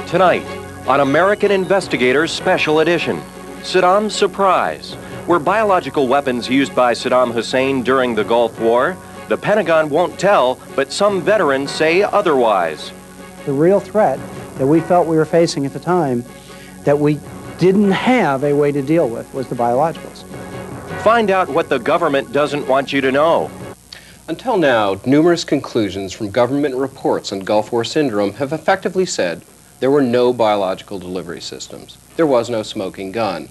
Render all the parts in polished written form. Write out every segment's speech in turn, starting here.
Tonight, on American Investigators Special Edition, Saddam's Surprise. Were biological weapons used by Saddam Hussein during the Gulf War? The Pentagon won't tell, but some veterans say otherwise. The real threat that we felt we were facing at the time that we didn't have a way to deal with was the biologicals. Find out what the government doesn't want you to know. Until now, numerous conclusions from government reports on Gulf War syndrome have effectively said there were no biological delivery systems. There was no smoking gun.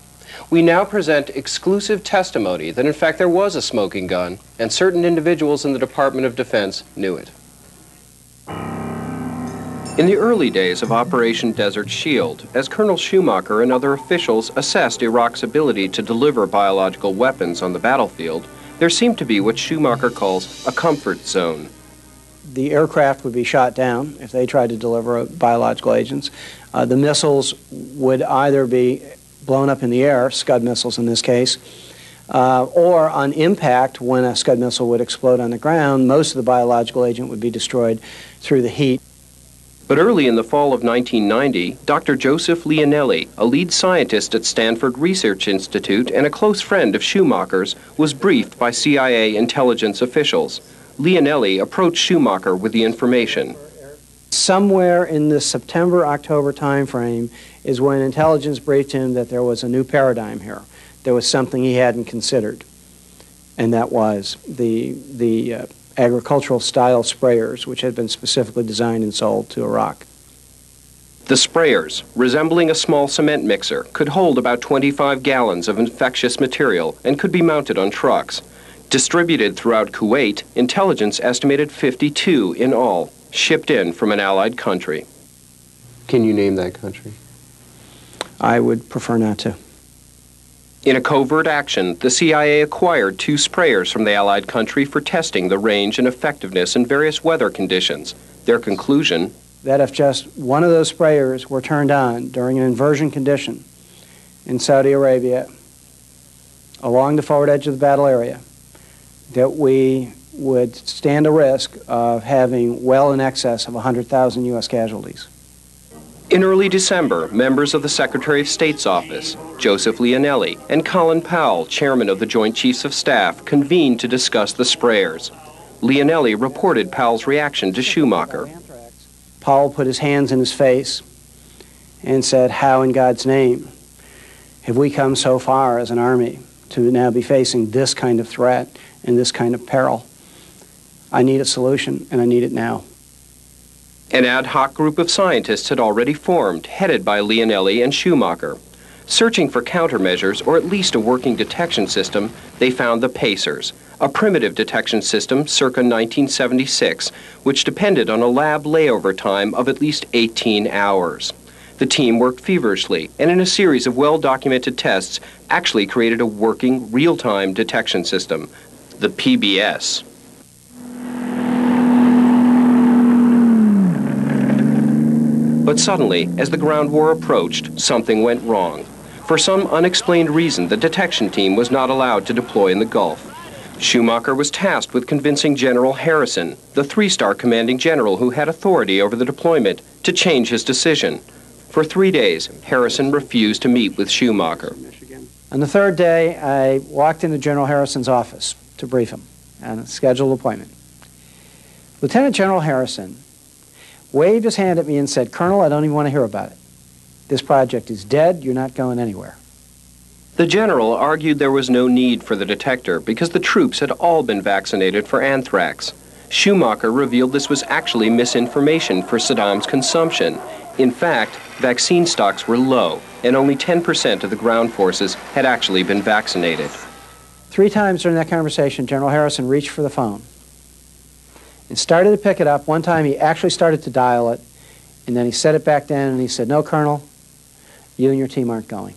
We now present exclusive testimony that in fact there was a smoking gun, and certain individuals in the Department of Defense knew it. In the early days of Operation Desert Shield, as Colonel Schumacher and other officials assessed Iraq's ability to deliver biological weapons on the battlefield, there seemed to be what Schumacher calls a comfort zone. The aircraft would be shot down if they tried to deliver biological agents. The missiles would either be blown up in the air, Scud missiles in this case, or on impact, when a Scud missile would explode on the ground, most of the biological agent would be destroyed through the heat. But early in the fall of 1990, Dr. Joseph Leonelli, a lead scientist at Stanford Research Institute and a close friend of Schumacher's, was briefed by CIA intelligence officials. Leonelli approached Schumacher with the information. Somewhere in the September-October timeframe is when intelligence briefed him that there was a new paradigm here. There was something he hadn't considered, and that was the agricultural-style sprayers, which had been specifically designed and sold to Iraq. The sprayers, resembling a small cement mixer, could hold about 25 gallons of infectious material and could be mounted on trucks. Distributed throughout Kuwait, intelligence estimated 52 in all, shipped in from an allied country. Can you name that country? I would prefer not to. In a covert action, the CIA acquired 2 sprayers from the allied country for testing the range and effectiveness in various weather conditions. Their conclusion: that if just one of those sprayers were turned on during an inversion condition in Saudi Arabia along the forward edge of the battle area, that we would stand a risk of having well in excess of 100,000 U.S. casualties. In early December, members of the Secretary of State's office, Joseph Leonelli, and Colin Powell, chairman of the Joint Chiefs of Staff, convened to discuss the sprayers. Leonelli reported Powell's reaction to Schumacher. Powell put his hands in his face and said, "How in God's name have we come so far as an army to now be facing this kind of threat and this kind of peril? I need a solution, and I need it now." An ad hoc group of scientists had already formed, headed by Leonelli and Schumacher. Searching for countermeasures, or at least a working detection system, they found the Pacers, a primitive detection system circa 1976, which depended on a lab layover time of at least 18 hours. The team worked feverishly, and in a series of well-documented tests, actually created a working, real-time detection system, the PBS. But suddenly, as the ground war approached, something went wrong. For some unexplained reason, the detection team was not allowed to deploy in the Gulf. Schumacher was tasked with convincing General Harrison, the 3-star commanding general who had authority over the deployment, to change his decision. For 3 days, Harrison refused to meet with Schumacher. On the 3rd day, I walked into General Harrison's office to brief him on a scheduled appointment. Lieutenant General Harrison waved his hand at me and said, "Colonel, I don't even want to hear about it. This project is dead. You're not going anywhere." The general argued there was no need for the detector because the troops had all been vaccinated for anthrax. Schumacher revealed this was actually misinformation for Saddam's consumption. In fact, vaccine stocks were low, and only 10% of the ground forces had actually been vaccinated. 3 times during that conversation, General Harrison reached for the phone and started to pick it up. One time he actually started to dial it, and then he set it back down and he said, "No, Colonel, you and your team aren't going."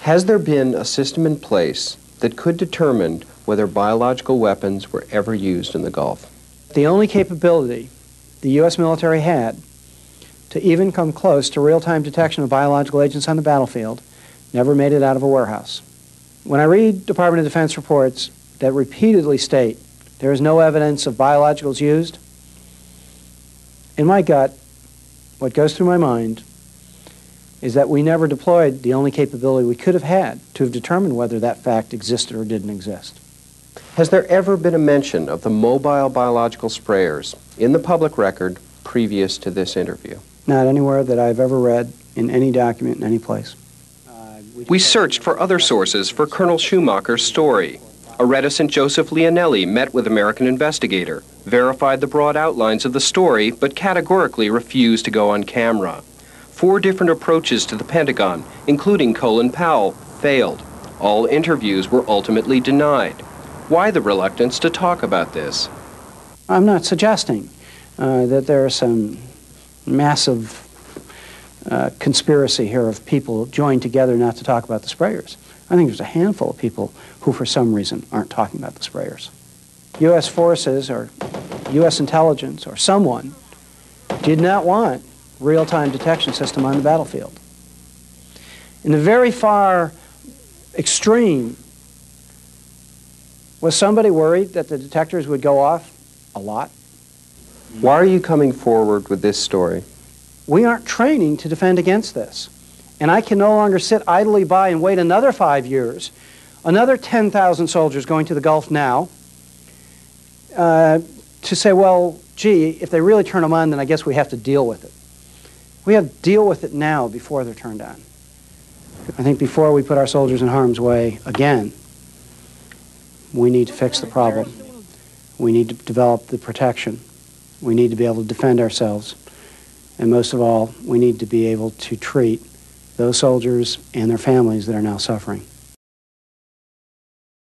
Has there been a system in place that could determine whether biological weapons were ever used in the Gulf? The only capability the U.S. military had to even come close to real-time detection of biological agents on the battlefield never made it out of a warehouse. When I read Department of Defense reports that repeatedly state there is no evidence of biologicals used, in my gut, what goes through my mind is that we never deployed the only capability we could have had to have determined whether that fact existed or didn't exist. Has there ever been a mention of the mobile biological sprayers in the public record previous to this interview? Not anywhere that I've ever read in any document in any place. We searched for other sources for Colonel Schumacher's story. A reticent Joseph Leonelli met with American investigator, verified the broad outlines of the story, but categorically refused to go on camera. 4 different approaches to the Pentagon, including Colin Powell, failed. All interviews were ultimately denied. Why the reluctance to talk about this? I'm not suggesting that there is some massive conspiracy here of people joined together not to talk about the sprayers. I think there's a handful of people who, for some reason, aren't talking about the sprayers. U.S. forces or U.S. intelligence or someone did not want real-time detection system on the battlefield. In the very far extreme, was somebody worried that the detectors would go off a lot? Why are you coming forward with this story? We aren't training to defend against this. And I can no longer sit idly by and wait another 5 years, another 10,000 soldiers going to the Gulf now, to say, well, gee, if they really turn them on, then I guess we have to deal with it. We have to deal with it now before they're turned on. I think before we put our soldiers in harm's way again, we need to fix the problem. We need to develop the protection. We need to be able to defend ourselves. And most of all, we need to be able to treat those soldiers and their families that are now suffering.